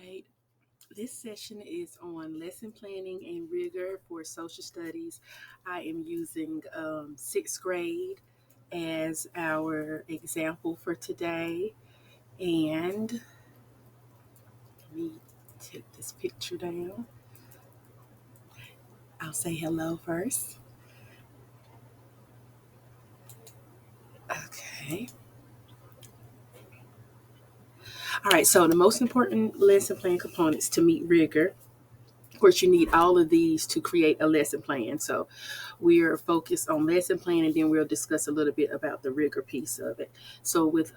right. This session is on lesson planning and rigor for social studies. I am using sixth grade as our example for today. And let me take this picture down. I'll say hello first. Okay. All right. So, the most important lesson plan components to meet rigor. Of course, you need all of these to create a lesson plan. So we are focused on lesson plan, and then we'll discuss a little bit about the rigor piece of it. So with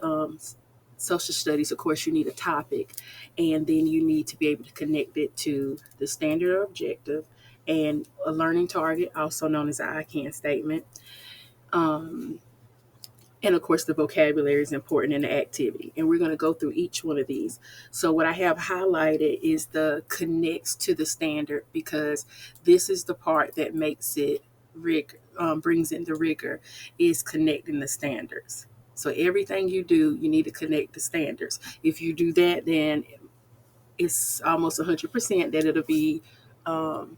social studies, of course, you need a topic, and then you need to be able to connect it to the standard or objective and a learning target, also known as an I can statement. Um, and of course, the vocabulary is important in the activity. And we're going to go through each one of these. So, what I have highlighted is the connects to the standard because this is the part that makes it brings in the rigor, is connecting the standards. So, everything you do, you need to connect the standards. If you do that, then it's almost 100% that it'll be um,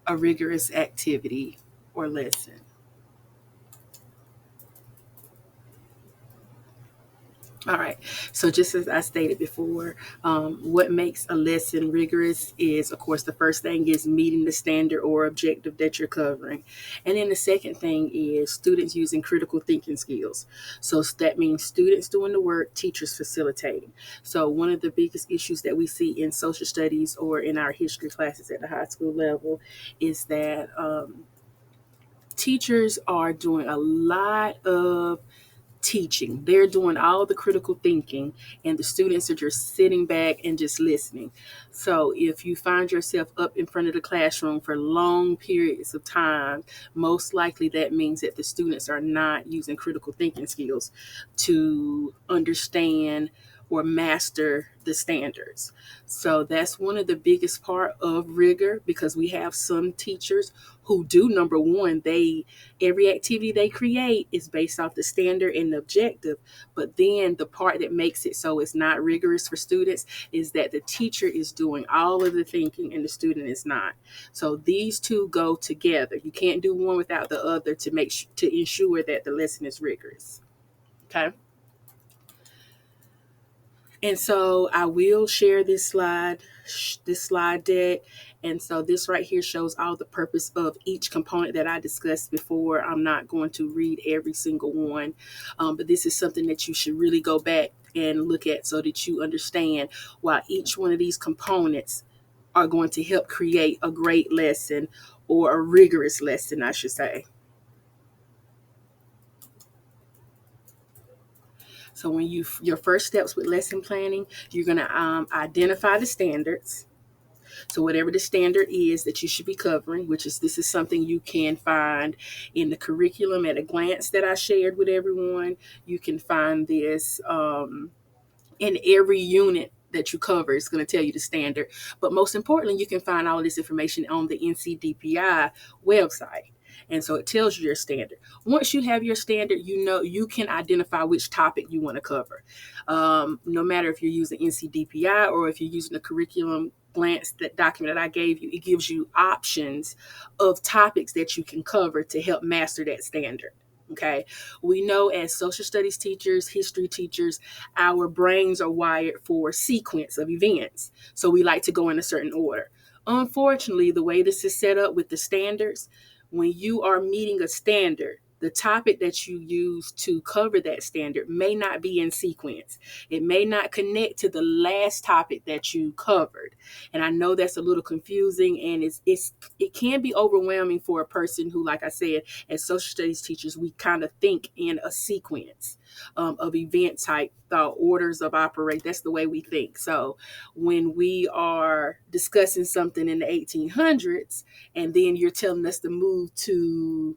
a rigorous activity or lesson. All right. So, just as I stated before, what makes a lesson rigorous is, of course, the first thing is meeting the standard or objective that you're covering. And then the second thing is students using critical thinking skills. So, that means students doing the work, teachers facilitating. So, one of the biggest issues that we see in social studies or in our history classes at the high school level is that teachers are doing a lot of teaching. They're doing all the critical thinking, and the students are just sitting back and just listening. So, if you find yourself up in front of the classroom for long periods of time, most likely that means that the students are not using critical thinking skills to understand or master the standards. So that's one of the biggest part of rigor because we have some teachers who do number one, they every activity they create is based off the standard and the objective. But then the part that makes it so it's not rigorous for students is that the teacher is doing all of the thinking and the student is not. So these two go together. You can't do one without the other to ensure that the lesson is rigorous. Okay. And so I will share this slide deck. And so this right here shows all the purpose of each component that I discussed before. I'm not going to read every single one, but this is something that you should really go back and look at so that you understand why each one of these components are going to help create a great lesson or a rigorous lesson, I should say. So when your first steps with lesson planning, you're going to identify the standards. So whatever the standard is that you should be covering, which is this is something you can find in the curriculum at a glance that I shared with everyone. You can find this in every unit that you cover. It's going to tell you the standard. But most importantly, you can find all this information on the NCDPI website. And so it tells you your standard. Once you have your standard, you know you can identify which topic you want to cover. No matter if you're using NCDPI or if you're using the curriculum glance that document that I gave you, it gives you options of topics that you can cover to help master that standard. Okay. We know as social studies teachers, history teachers, our brains are wired for sequence of events. So we like to go in a certain order. Unfortunately, the way this is set up with the standards, when you are meeting a standard, the topic that you use to cover that standard may not be in sequence. It may not connect to the last topic that you covered. And I know that's a little confusing and it can be overwhelming for a person who, like I said, as social studies teachers, we kind of think in a sequence of event type orders of operate. That's the way we think. So when we are discussing something in the 1800s and then you're telling us to move to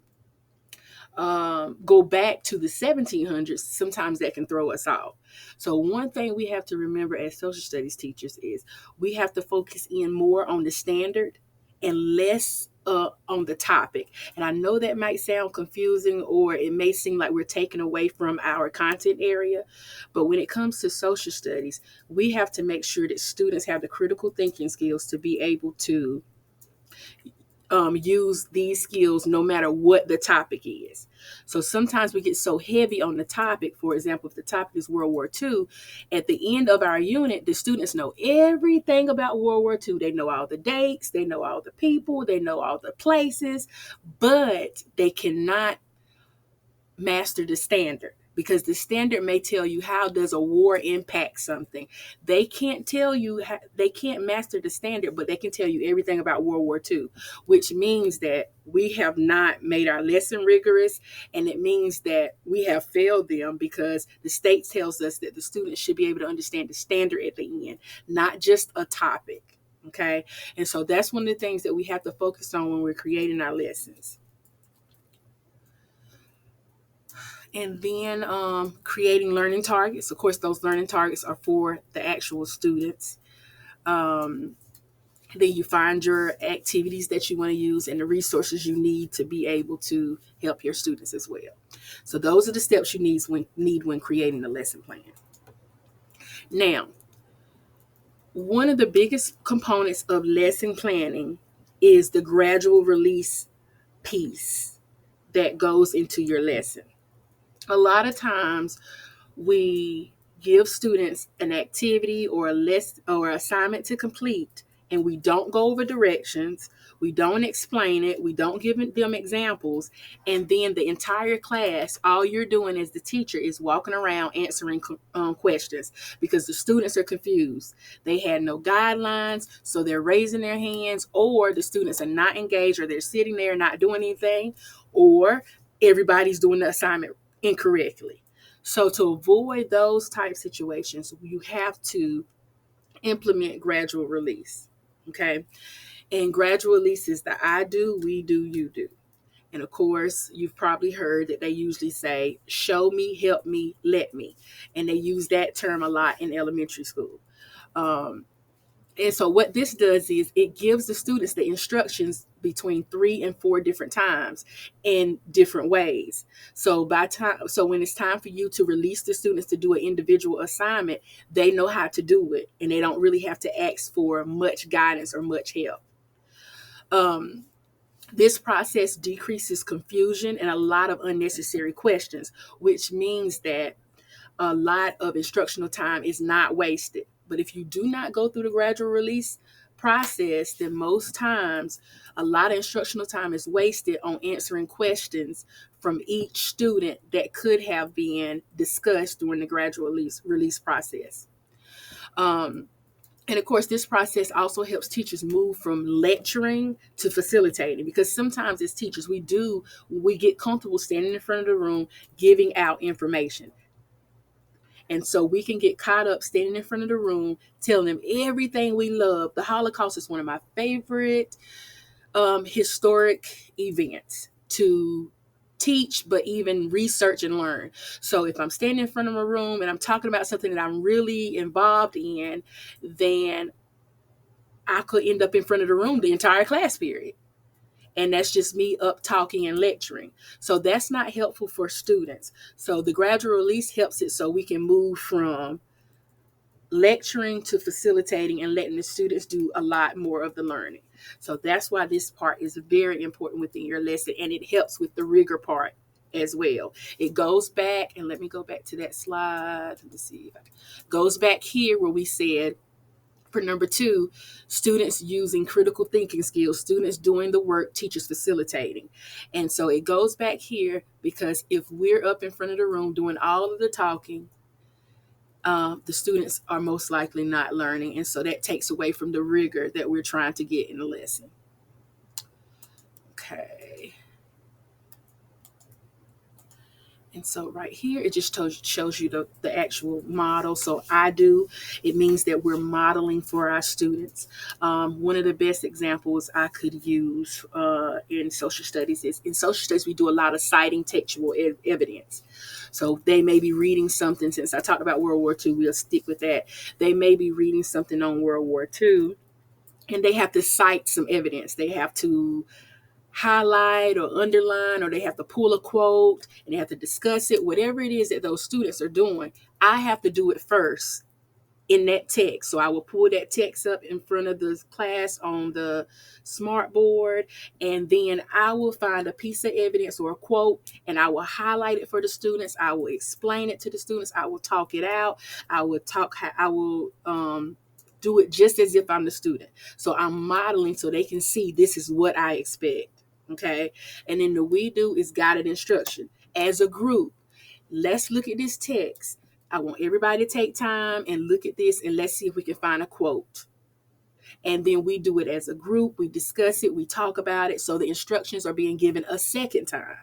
go back to the 1700s, sometimes that can throw us off. So one thing we have to remember as social studies teachers is we have to focus in more on the standard and less on the topic. And I know that might sound confusing, or it may seem like we're taking away from our content area. But when it comes to social studies, we have to make sure that students have the critical thinking skills to be able to use these skills no matter what the topic is. So sometimes we get so heavy on the topic. For example, if the topic is World War II, at the end of our unit, the students know everything about World War II. They know all the dates, they know all the people, they know all the places, but they cannot master the standard, because the standard may tell you how does a war impact something. They can't tell you how, they can't master the standard, but they can tell you everything about World War II, which means that we have not made our lesson rigorous, and it means that we have failed them, because the state tells us that the students should be able to understand the standard at the end, not just a topic. Okay, and so that's one of the things that we have to focus on when we're creating our lessons. And then creating learning targets. Of course, those learning targets are for the actual students. Um, then you find your activities that you want to use and the resources you need to be able to help your students as well. So those are the steps you need when creating the lesson plan. Now, one of the biggest components of lesson planning is the gradual release piece that goes into your lesson. A lot of times we give students an activity or a list or assignment to complete, and we don't go over directions, we don't explain it, we don't give them examples, and then the entire class, all you're doing as the teacher is walking around answering questions, because the students are confused. They had no guidelines, so they're raising their hands, or the students are not engaged, or they're sitting there not doing anything, or everybody's doing the assignment incorrectly. So to avoid those type situations, you have to implement gradual release. Okay. And gradual release is the I do, we do, you do. And of course, you've probably heard that they usually say, show me, help me, let me. And they use that term a lot in elementary school. And so what this does is it gives the students the instructions between 3 and 4 different times in different ways. So when it's time for you to release the students to do an individual assignment, they know how to do it, and they don't really have to ask for much guidance or much help. This process decreases confusion and a lot of unnecessary questions, which means that a lot of instructional time is not wasted. But if you do not go through the gradual release process, then most times a lot of instructional time is wasted on answering questions from each student that could have been discussed during the gradual release process. And of course, this process also helps teachers move from lecturing to facilitating, because sometimes as teachers, we get comfortable standing in front of the room giving out information. And so we can get caught up standing in front of the room, telling them everything we love. The Holocaust is one of my favorite historic events to teach, but even research and learn. So if I'm standing in front of a room and I'm talking about something that I'm really involved in, then I could end up in front of the room the entire class period. And that's just me up talking and lecturing. So that's not helpful for students. So the gradual release helps it so we can move from lecturing to facilitating and letting the students do a lot more of the learning. So that's why this part is very important within your lesson, and it helps with the rigor part as well. It goes back, and let me go back to that slide. Let me see if I can. Goes back here where we said, for number 2, students using critical thinking skills, students doing the work, teachers facilitating. And so it goes back here because if we're up in front of the room doing all of the talking, the students are most likely not learning. And so that takes away from the rigor that we're trying to get in the lesson. Okay. And so right here, it just shows you the actual model. So I do, it means that we're modeling for our students. One of the best examples I could use in social studies is, in social studies, we do a lot of citing textual evidence. So they may be reading something, since I talked about World War II, we'll stick with that. They may be reading something on World War II, and they have to cite some evidence. They have to highlight or underline, or they have to pull a quote and they have to discuss it. Whatever it is that those students are doing, I have to do it first in that text. So I will pull that text up in front of the class on the smart board, and then I will find a piece of evidence or a quote, and I will highlight it for the students. I will explain it to the students. I will talk it out. I will do it just as if I'm the student. So I'm modeling so they can see this is what I expect. Okay. And then the we do is guided instruction. As a group, let's look at this text. I want everybody to take time and look at this, and let's see if we can find a quote. And then we do it as a group. We discuss it. We talk about it. So the instructions are being given a second time.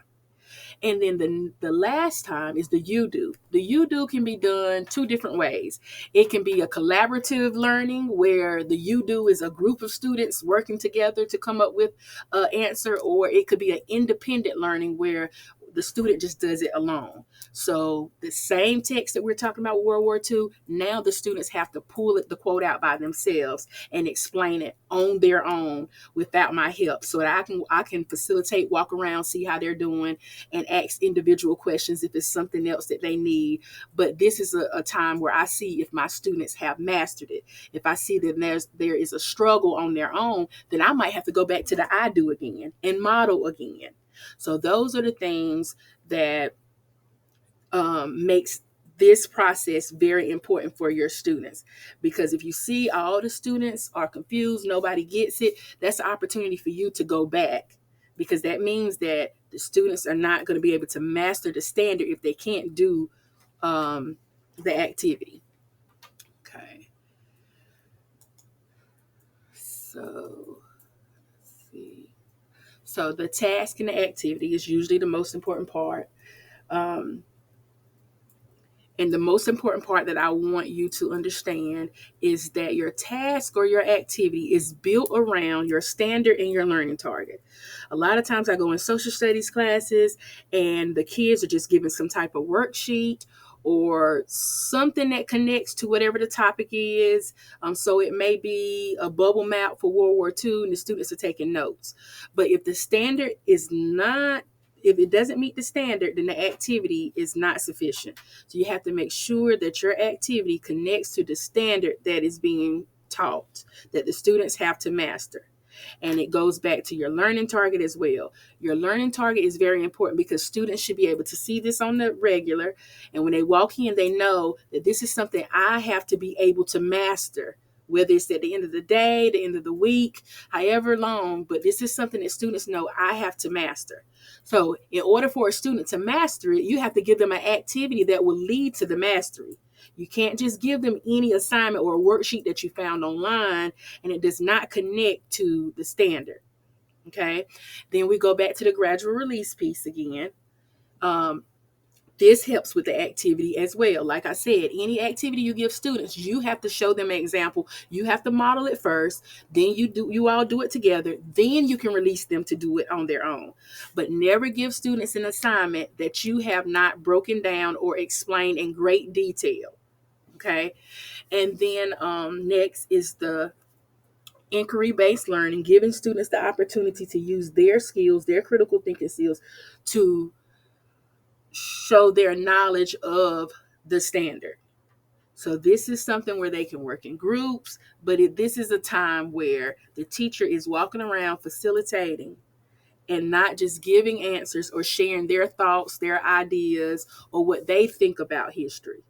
And then the last time is the you do. The you do can be done two different ways. It can be a collaborative learning where the you do is a group of students working together to come up with an answer, or it could be an independent learning where the student just does it alone. So the same text that we're talking about World War II, now the students have to pull the quote out by themselves and explain it on their own without my help, so that I can facilitate, walk around, see how they're doing, and ask individual questions if it's something else that they need. But this is a time where I see if my students have mastered it. If I see that there is a struggle on their own, then I might have to go back to the I do again and model again. So those are the things that makes this process very important for your students. Because if you see all the students are confused, nobody gets it, that's an opportunity for you to go back, because that means that the students are not going to be able to master the standard if they can't do the activity. Okay. So let's see. So the task and the activity is usually the most important part. Um, And the most important part that I want you to understand is that your task or your activity is built around your standard and your learning target. A lot of times I go in social studies classes and the kids are just given some type of worksheet or something that connects to whatever the topic is. So it may be a bubble map for World War II and the students are taking notes. But if the standard is not if it doesn't meet the standard, then the activity is not sufficient. So you have to make sure that your activity connects to the standard that is being taught, that the students have to master. And it goes back to your learning target as well. Your learning target is very important because students should be able to see this on the regular. And when they walk in, they know that this is something I have to be able to master, whether it's at the end of the day, the end of the week, however long, but this is something that students know I have to master. So in order for a student to master it, you have to give them an activity that will lead to the mastery. You can't just give them any assignment or a worksheet that you found online and it does not connect to the standard. Okay. Then we go back to the gradual release piece again. This helps with the activity as well. Like I said, any activity you give students, you have to show them an example. You have to model it first. Then you all do it together. Then you can release them to do it on their own. But never give students an assignment that you have not broken down or explained in great detail. Okay. And then next is the inquiry-based learning, giving students the opportunity to use their skills, their critical thinking skills, to show their knowledge of the standard. So this is something where they can work in groups, but this is a time where the teacher is walking around facilitating and not just giving answers or sharing their thoughts, their ideas, or what they think about history.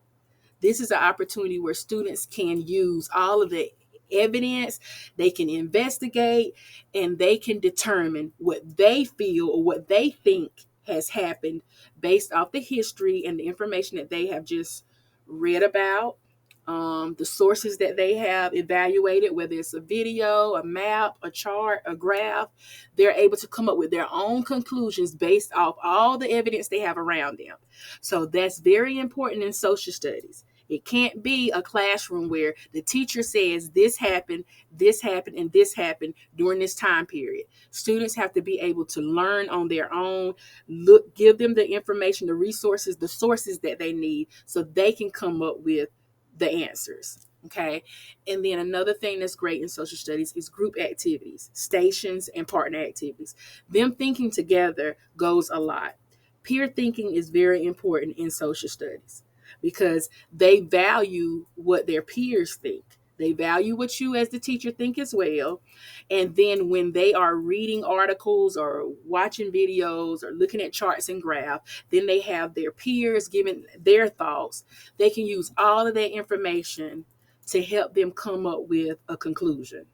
This is an opportunity where students can use all of the evidence, they can investigate, and they can determine what they feel or what they think has happened based off the history and the information that they have just read about, the sources that they have evaluated, whether it's a video, a map, a chart, a graph. They're able to come up with their own conclusions based off all the evidence they have around them. So that's very important in social studies. It can't be a classroom where the teacher says this happened, and this happened during this time period. Students have to be able to learn on their own, give them the information, the resources, the sources that they need so they can come up with the answers. Okay. And then another thing that's great in social studies is group activities, stations, and partner activities. Them thinking together goes a lot. Peer thinking is very important in social studies because they value what their peers think. They value what you as the teacher think as well. And then when they are reading articles or watching videos or looking at charts and graphs, then they have their peers giving their thoughts. They can use all of that information to help them come up with a conclusion.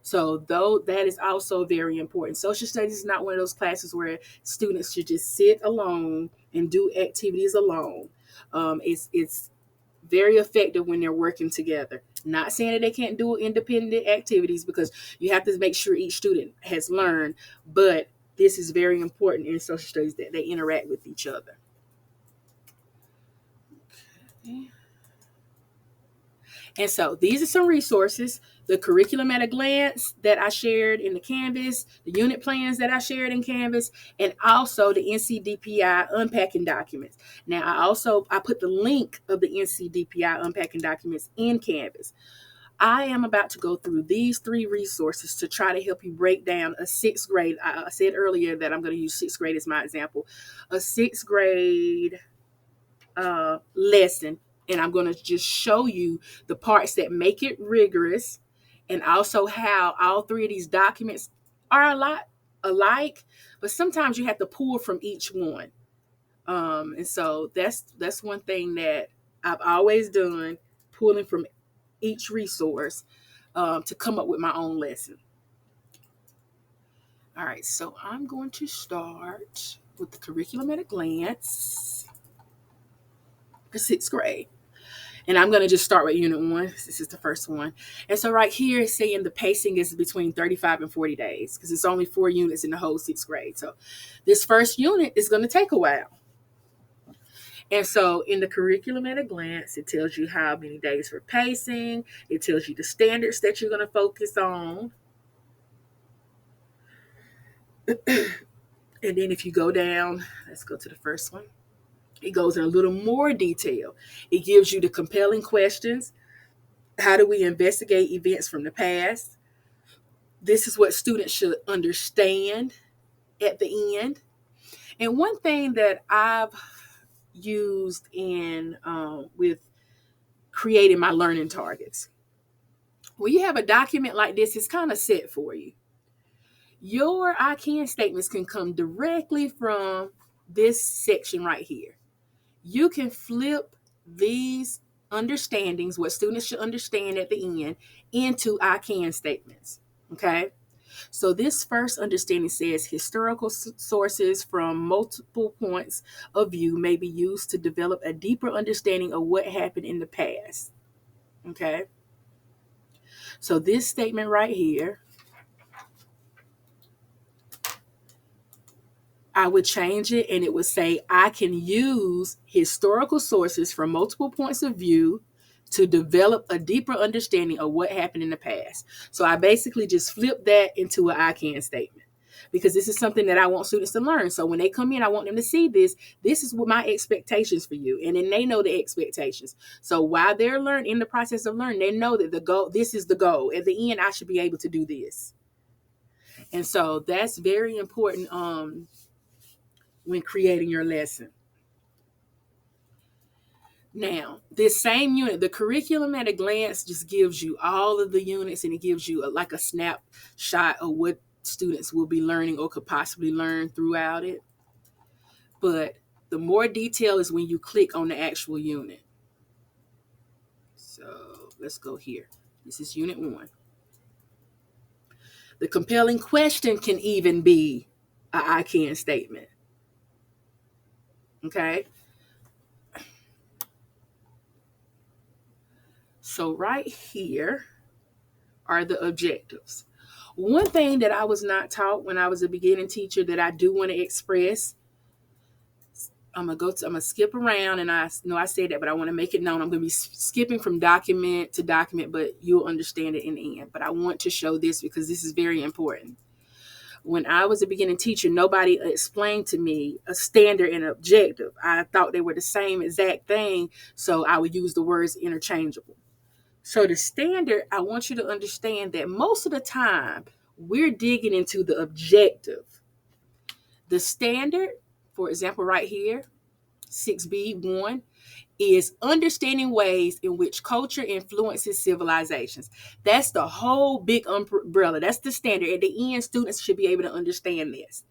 So though that is also very important. Social studies is not one of those classes where students should just sit alone and do activities alone. It's very effective when they're working together. Not saying that they can't do independent activities because you have to make sure each student has learned, but this is very important in social studies that they interact with each other. Okay. And so these are some resources: the curriculum at a glance that I shared in the Canvas, the unit plans that I shared in Canvas, and also the NCDPI unpacking documents. Now I put the link of the NCDPI unpacking documents in Canvas. I am about to go through these 3 resources to try to help you break down a 6th grade. I said earlier that I'm going to use 6th grade as my example. A 6th grade lesson, and I'm going to just show you the parts that make it rigorous, and also how all 3 of these documents are a lot alike, but sometimes you have to pull from each one. And so that's one thing that I've always done, pulling from each resource to come up with my own lesson. All right, so I'm going to start with the curriculum at a glance for 6th grade. And I'm going to just start with unit 1. This is the first one. And so right here it's saying the pacing is between 35 and 40 days because it's only 4 units in the whole 6th grade. So this first unit is going to take a while. And so in the curriculum at a glance, it tells you how many days for pacing. It tells you the standards that you're going to focus on. And then if you go down, let's go to the first one. It goes in a little more detail. It gives you the compelling questions. How do we investigate events from the past? This is what students should understand at the end. And one thing that I've used in with creating my learning targets, when you have a document like this, it's kind of set for you. Your I can statements can come directly from this section right here. You can flip these understandings, what students should understand at the end, into I can statements. Okay. So this first understanding says historical sources from multiple points of view may be used to develop a deeper understanding of what happened in the past. Okay. So this statement right here, I would change it and it would say, I can use historical sources from multiple points of view to develop a deeper understanding of what happened in the past. So I basically just flip that into an I can statement because this is something that I want students to learn. So when they come in, I want them to see this. This is what my expectations for you. And then they know the expectations. So while they're learning, in the process of learning, they know that the goal, this is the goal. At the end, I should be able to do this. And so that's very important when creating your lesson. Now, this same unit, the curriculum at a glance, just gives you all of the units and it gives you like a snapshot of what students will be learning or could possibly learn throughout it. But the more detail is when you click on the actual unit. So let's go here. This is unit 1. The compelling question can even be an I can statement. Okay. So right here are the objectives. One thing that I was not taught when I was a beginning teacher that I do want to express, I'm gonna skip around, and I know I said that, but I want to make it known. I'm gonna be skipping from document to document, but you'll understand it in the end. But I want to show this because this is very important. When I was a beginning teacher, nobody explained to me a standard and objective. I thought they were the same exact thing, so I would use the words interchangeable. So the standard, I want you to understand that most of the time we're digging into the objective. The standard, for example, right here, 6B1, is understanding ways in which culture influences civilizations. That's the whole big umbrella. That's the standard. At the end, students should be able to understand this.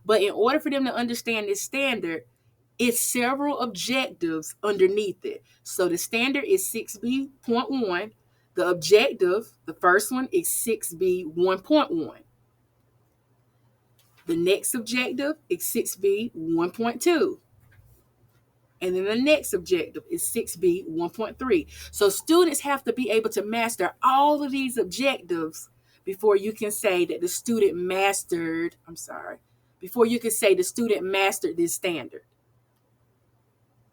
But in order for them to understand this standard, it's several objectives underneath it. So the standard is 6B.1. The objective, the first one, is 6B1.1. The next objective is 6B1.2. And then the next objective is 6B 1.3. So students have to be able to master all of these objectives before you can say that the student mastered, before you can say the student mastered this standard.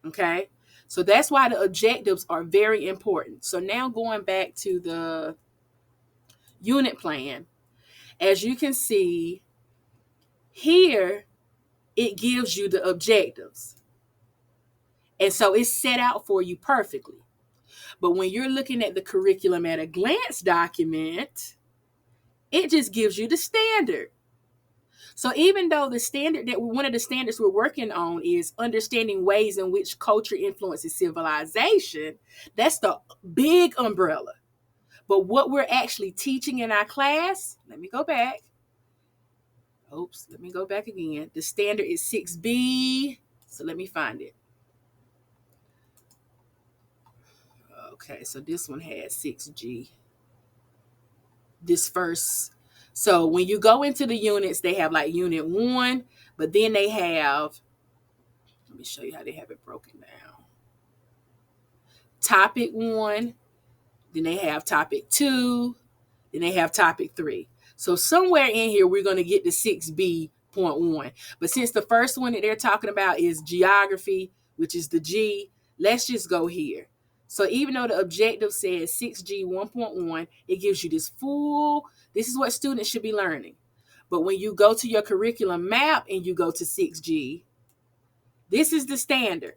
Okay? So that's why the objectives are very important. So now going back to the unit plan, as you can see here, it gives you the objectives. And so it's set out for you perfectly. But when you're looking at the curriculum at a glance document, it just gives you the standard. So even though the standard that one of the standards we're working on is understanding ways in which culture influences civilization, that's the big umbrella. But what we're actually teaching in our class, let me go back. Let me go back again. The standard is 6B. So let me find it. Okay, so this one has 6G. This first. So when you go into the units, they have like unit 1, but then they have, let me show you how they have it broken down. Topic 1, then they have topic 2, then they have topic 3. So somewhere in here, we're going to get to 6B.1. But since the first one that they're talking about is geography, which is the G, let's just go here. So even though the objective says 6G 1.1, it gives you this is what students should be learning. But when you go to your curriculum map and you go to 6G, this is the standard.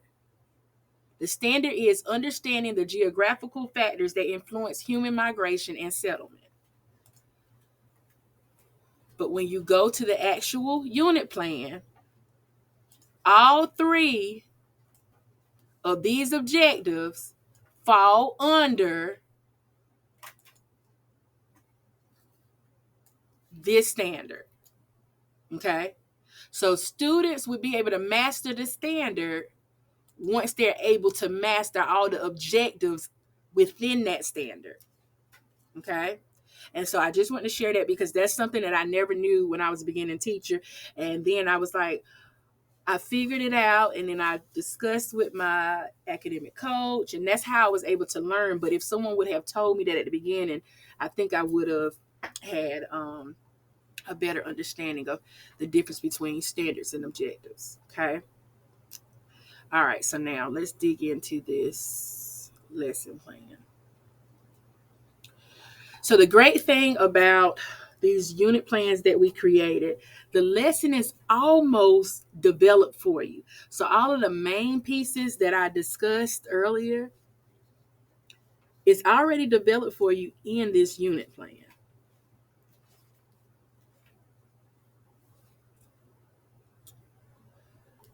The standard is understanding the geographical factors that influence human migration and settlement. But when you go to the actual unit plan, all 3 of these objectives fall under this standard. Okay? So students would be able to master the standard once they're able to master all the objectives within that standard. Okay? And so I just want to share that because that's something that I never knew when I was a beginning teacher. And then I was like, I figured it out, and then I discussed with my academic coach, and that's how I was able to learn. But if someone would have told me that at the beginning, I think I would have had a better understanding of the difference between standards and objectives. Okay. All right. So now let's dig into this lesson plan. So the great thing about these unit plans that we created, the lesson is almost developed for you. So all of the main pieces that I discussed earlier, it's already developed for you in this unit plan.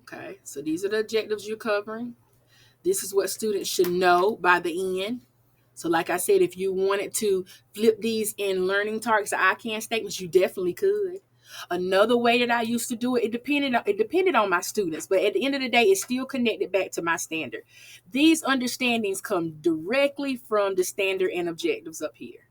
Okay, so these are the objectives you're covering. This is what students should know by the end. So like I said, if you wanted to flip these in learning targets or I can statements, you definitely could. Another way that I used to do it, it depended on my students, but at the end of the day, it's still connected back to my standard. These understandings come directly from the standard and objectives up here.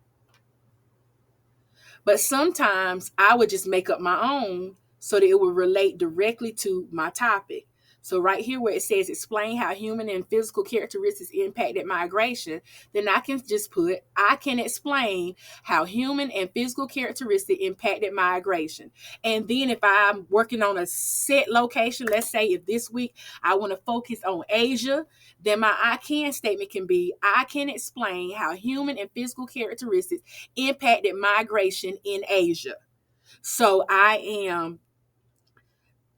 But sometimes I would just make up my own so that it would relate directly to my topic. So right here where it says explain how human and physical characteristics impacted migration, then I can just put, I can explain how human and physical characteristics impacted migration. And then if I'm working on a set location, let's say if this week I want to focus on Asia, then my I can statement can be, I can explain how human and physical characteristics impacted migration in Asia. So I am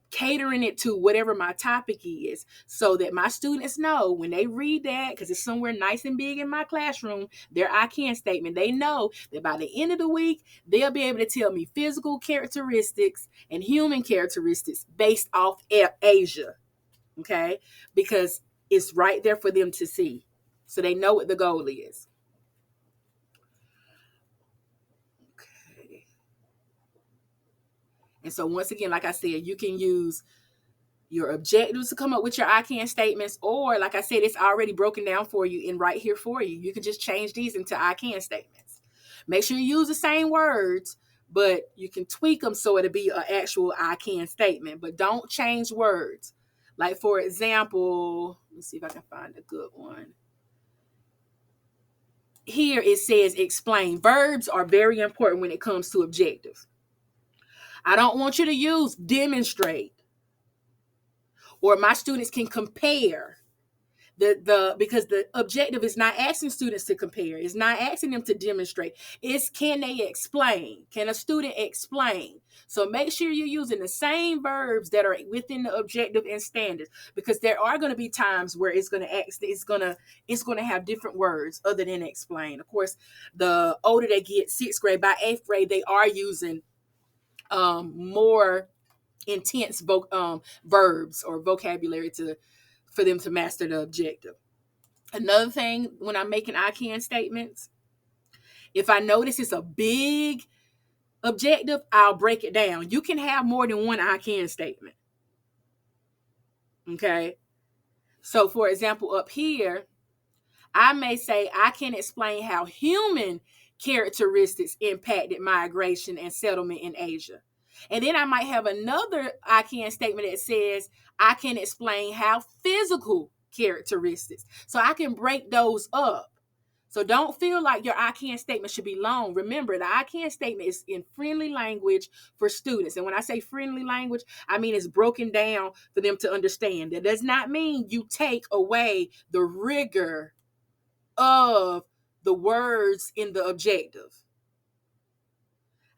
catering it to whatever my topic is so that my students know when they read that, because it's somewhere nice and big in my classroom, their I can statement, they know that by the end of the week, they'll be able to tell me physical characteristics and human characteristics based off Asia. Okay. Because it's right there for them to see. So they know what the goal is. Okay. And so once again, like I said, you can use your objectives to come up with your I can statements, or like I said, it's already broken down for you and right here for you. You can just change these into I can statements. Make sure you use the same words, but you can tweak them so it'll be an actual I can statement, but don't change words. Like, for example, let's see if I can find a good one. Here it says explain. Verbs are very important when it comes to objectives. I don't want you to use demonstrate, or my students can compare. Because the objective is not asking students to compare. It's not asking them to demonstrate. It's can they explain? Can a student explain? So make sure you're using the same verbs that are within the objective and standards, because there are going to be times where it's going to have different words other than explain. Of course, the older they get, sixth grade, by eighth grade, they are using more intense verbs or vocabulary for them to master the objective. Another thing, when I'm making I can statements, if I notice it's a big objective, I'll break it down. You can have more than one I can statement. Okay. So for example, up here, I may say I can explain how human characteristics impacted migration and settlement in Asia. And then I might have another I can statement that says I can explain how physical characteristics. So I can break those up. So don't feel like your I can statement should be long. Remember, the I can statement is in friendly language for students. And when I say friendly language, I mean it's broken down for them to understand. That does not mean you take away the rigor of the words in the objective.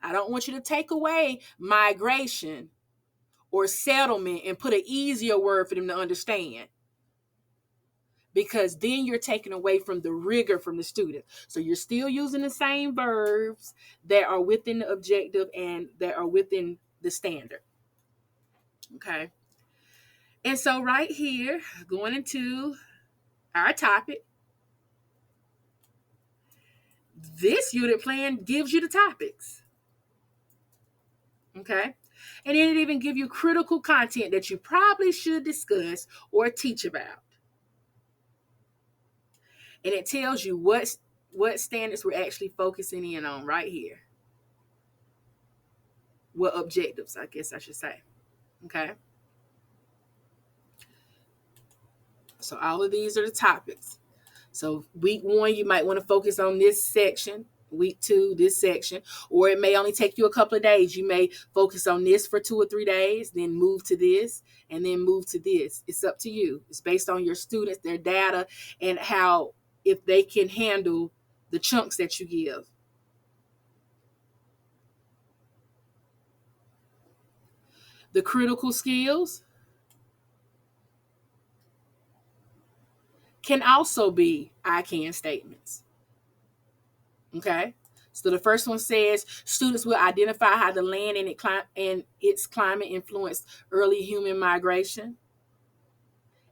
I don't want you to take away migration or settlement and put an easier word for them to understand, because then you're taking away from the rigor from the student. So you're still using the same verbs that are within the objective and that are within the standard. Okay. And so right here, going into our topic, this unit plan gives you the topics. Okay. And then it even give you critical content that you probably should discuss or teach about. And it tells you what standards we're actually focusing in on right here. What objectives, I guess I should say. Okay. So all of these are the topics. So week 1, you might want to focus on this section. Week 2, this section, or it may only take you a couple of days. You may focus on this for 2 or 3 days, then move to this, and then move to this. It's up to you. It's based on your students, their data, and how, if they can handle the chunks that you give. The critical skills can also be I can statements. Okay. So the first one says students will identify how the land and its climate influenced early human migration.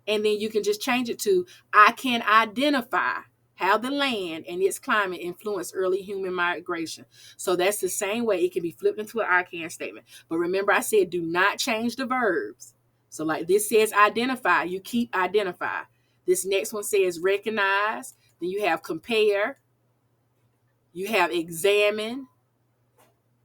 And then you can just change it to I can identify how the land and its climate influenced early human migration. So that's the same way it can be flipped into an I can statement. But remember, I said do not change the verbs. So like this says identify, you keep identify. This next one says recognize. Then you have compare. You have examine.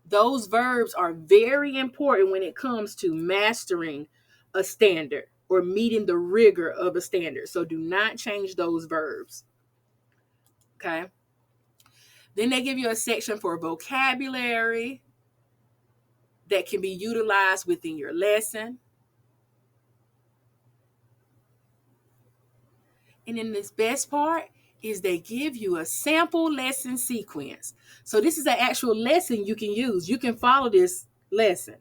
Those verbs are very important when it comes to mastering a standard or meeting the rigor of a standard. So do not change those verbs. Okay. Then they give you a section for vocabulary that can be utilized within your lesson. And then this best part, is they give you a sample lesson sequence. So this is an actual lesson you can use. You can follow this lesson.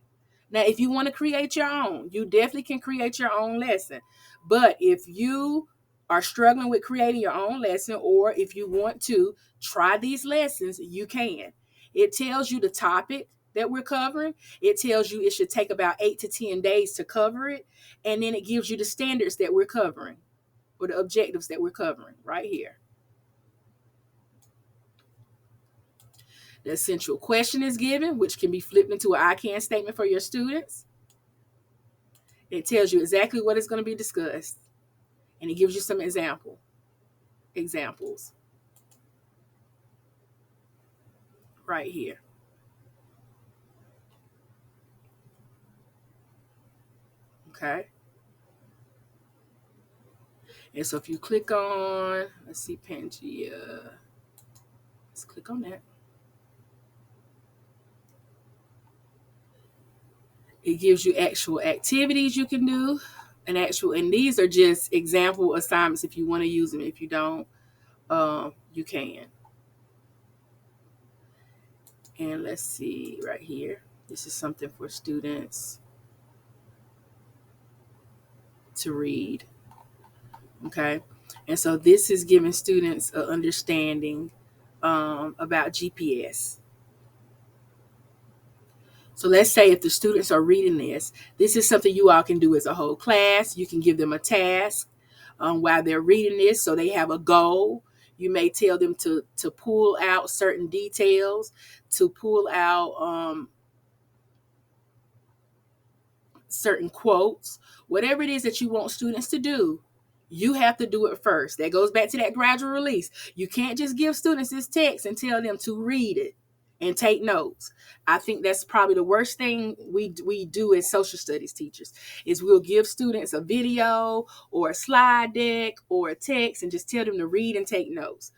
Now, if you want to create your own, you definitely can create your own lesson. But if you are struggling with creating your own lesson, or if you want to try these lessons, you can. It tells you the topic that we're covering. It tells you it should take about 8 to 10 days to cover it. And then it gives you the standards that we're covering, or the objectives that we're covering right here. The essential question is given, which can be flipped into an I can statement for your students. It tells you exactly what is going to be discussed, and it gives you some examples right here. Okay. And so if you click on, let's see, Pangea. Let's click on that. It gives you actual activities you can do, and these are just example assignments if you want to use them. If you don't, you can. And let's see right here. This is something for students to read. Okay. And so this is giving students an understanding about GPS. So let's say if the students are reading this is something you all can do as a whole class. You can give them a task while they're reading this, so they have a goal. You may tell them to pull out certain details, to pull out certain quotes, whatever it is that you want students to do. You have to do it first. That goes back to that gradual release. You can't just give students this text and tell them to read it and take notes. I think that's probably the worst thing we do as social studies teachers is we'll give students a video or a slide deck or a text and just tell them to read and take notes.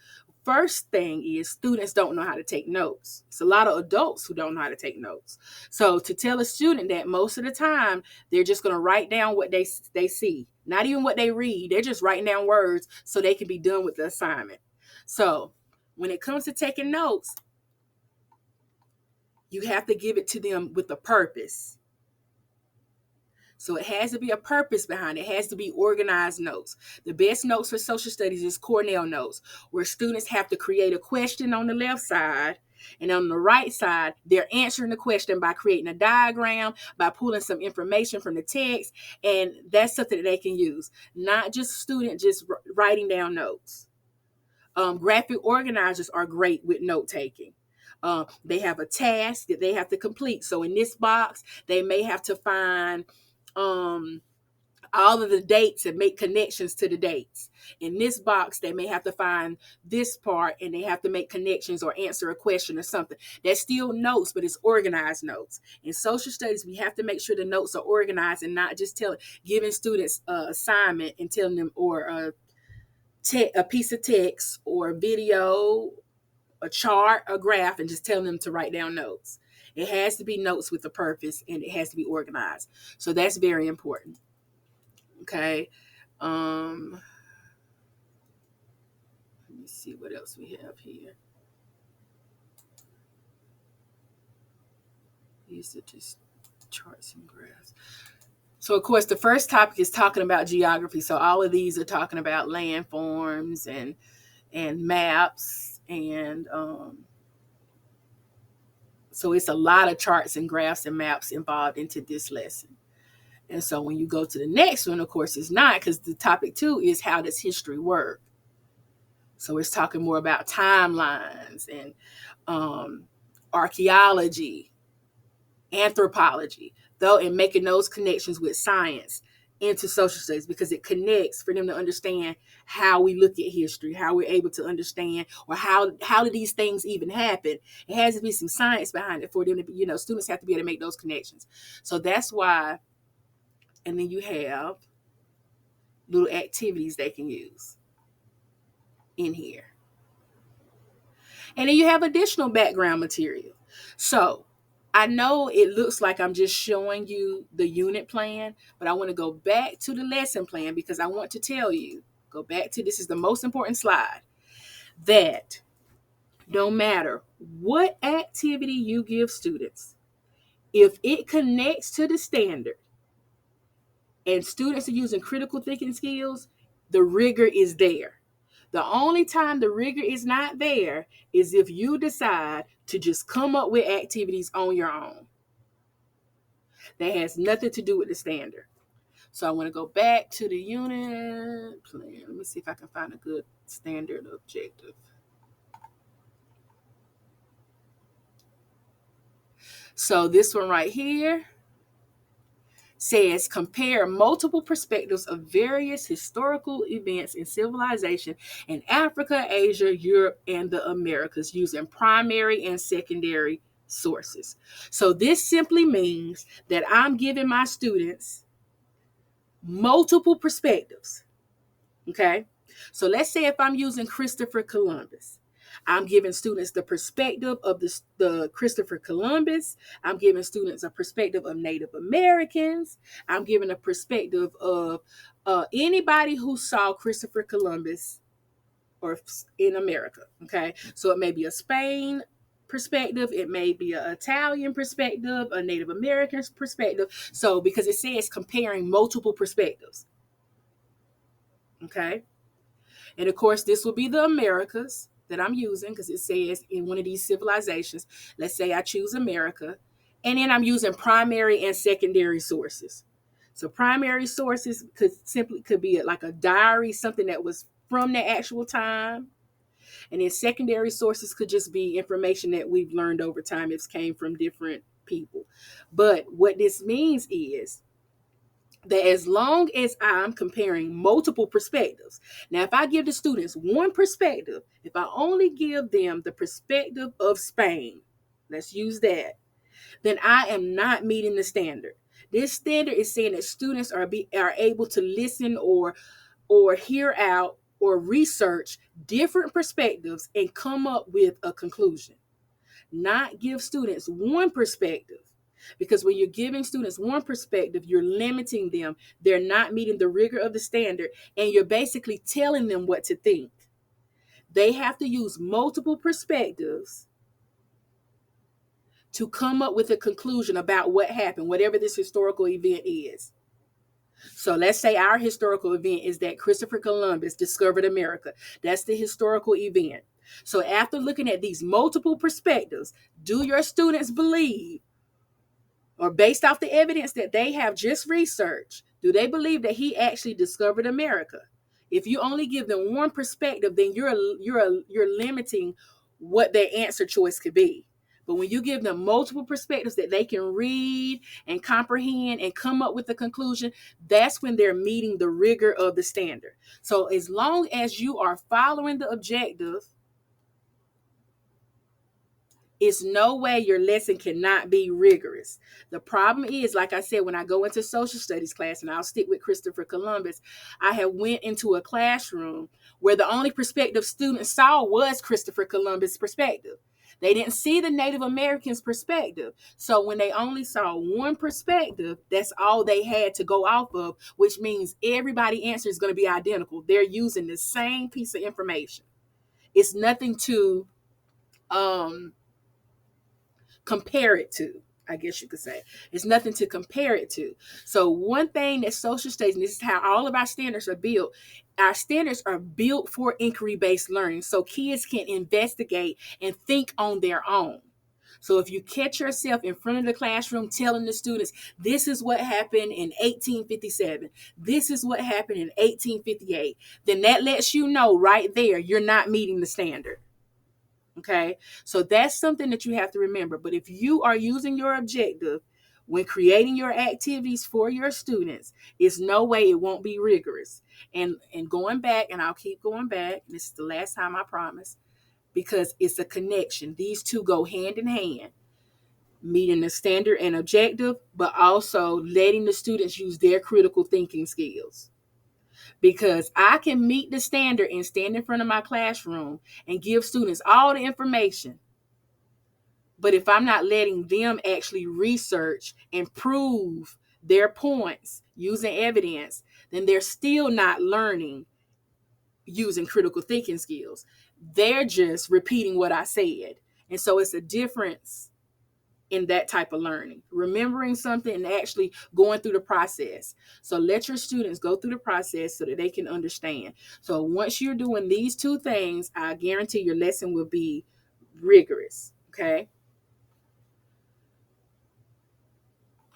First thing is students don't know how to take notes. It's a lot of adults who don't know how to take notes. So to tell a student that most of the time they're just going to write down what they see, not even what they read. They're just writing down words so they can be done with the assignment. So when it comes to taking notes, you have to give it to them with a purpose. So it has to be a purpose behind it. It has to be organized notes. The best notes for social studies is Cornell notes, where students have to create a question on the left side, and on the right side, they're answering the question by creating a diagram, by pulling some information from the text, and that's something that they can use. Not just student just writing down notes. Graphic organizers are great with note taking. They have a task that they have to complete. So in this box, they may have to find all of the dates and make connections to the dates. In this box, they may have to find this part and they have to make connections or answer a question or something. That's still notes, but it's organized notes. In social studies, we have to make sure the notes are organized and not just giving students an assignment and telling them, or a piece of text or a video, a chart, a graph, and just telling them to write down notes. It has to be notes with a purpose, and it has to be organized. So that's very important. Okay. Let me see what else we have here. These are just charts and graphs. So, of course, the first topic is talking about geography. So all of these are talking about landforms and maps. And so it's a lot of charts and graphs and maps involved into this lesson. And so when you go to the next one, of course, it's not, because the topic 2 is how does history work? So it's talking more about timelines and archaeology, anthropology, though, and making those connections with science into social studies, because it connects for them to understand how we look at history, how we're able to understand, or how do these things even happen. It has to be some science behind it for them to be, students have to be able to make those connections. So that's why. And then you have little activities they can use in here. And then you have additional background material. So I know it looks like I'm just showing you the unit plan, but I want to go back to the lesson plan, because I want to tell you, go back to, this is the most important slide. that no matter what activity you give students, if it connects to the standard and students are using critical thinking skills, the rigor is there. The only time the rigor is not there is if you decide to just come up with activities on your own. That has nothing to do with the standard. So I want to go back to the unit plan. Let me see if I can find a good standard objective. So this one right here says compare multiple perspectives of various historical events in civilization in Africa, Asia, Europe, and the Americas using primary and secondary sources. So this simply means that I'm giving my students multiple perspectives. Okay. So let's say if I'm using Christopher Columbus, I'm giving students the perspective of the Christopher Columbus. I'm giving students a perspective of Native Americans. I'm giving a perspective of anybody who saw Christopher Columbus or in America. Okay. So it may be a Spain perspective, it may be an Italian perspective, a Native American perspective. So because it says comparing multiple perspectives. Okay. And of course, this will be the Americas that I'm using because it says in one of these civilizations, let's say I choose America, and then I'm using primary and secondary sources. So primary sources could be like a diary, something that was from the actual time. And then secondary sources could just be information that we've learned over time. It's came from different people. But what this means is that as long as I'm comparing multiple perspectives, now if I give the students one perspective, if I only give them the perspective of Spain, let's use that, then I am not meeting the standard. This standard is saying that students are able to listen or hear out or research different perspectives and come up with a conclusion. Not give students one perspective. Because when you're giving students one perspective, you're limiting them. They're not meeting the rigor of the standard, and you're basically telling them what to think. They have to use multiple perspectives to come up with a conclusion about what happened, whatever this historical event is. So let's say our historical event is that Christopher Columbus discovered America. That's the historical event. So after looking at these multiple perspectives, do your students believe, or based off the evidence that they have just researched, do they believe that he actually discovered America? If you only give them one perspective, then you're limiting what their answer choice could be. But when you give them multiple perspectives that they can read and comprehend and come up with a conclusion, that's when they're meeting the rigor of the standard. So as long as you are following the objective, it's no way your lesson cannot be rigorous. The problem is, like I said, when I go into social studies class, and I'll stick with Christopher Columbus, I have went into a classroom where the only perspective students saw was Christopher Columbus' perspective. They didn't see the Native Americans' perspective. So when they only saw one perspective, that's all they had to go off of, which means everybody's answer is going to be identical. They're using the same piece of information. It's nothing to compare it to, I guess you could say. It's nothing to compare it to. So one thing that social studies, and this is how all of our standards are built, our standards are built for inquiry-based learning so kids can investigate and think on their own. So if you catch yourself in front of the classroom telling the students, this is what happened in 1857, this is what happened in 1858, then that lets you know right there you're not meeting the standard. Okay, so that's something that you have to remember. But if you are using your objective when creating your activities for your students, it's no way it won't be rigorous. And going back, and I'll keep going back, this is the last time, I promise, because it's a connection. These two go hand in hand, meeting the standard and objective, but also letting the students use their critical thinking skills. Because I can meet the standard and stand in front of my classroom and give students all the information. But if I'm not letting them actually research and prove their points using evidence, then they're still not learning using critical thinking skills. They're just repeating what I said. And so it's a difference in that type of learning, remembering something and actually going through the process. So let your students go through the process so that they can understand. So once you're doing these two things, I guarantee your lesson will be rigorous. Okay.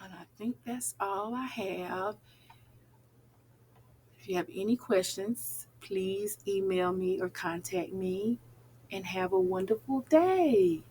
And I think that's all I have. If you have any questions, please email me or contact me, and have a wonderful day.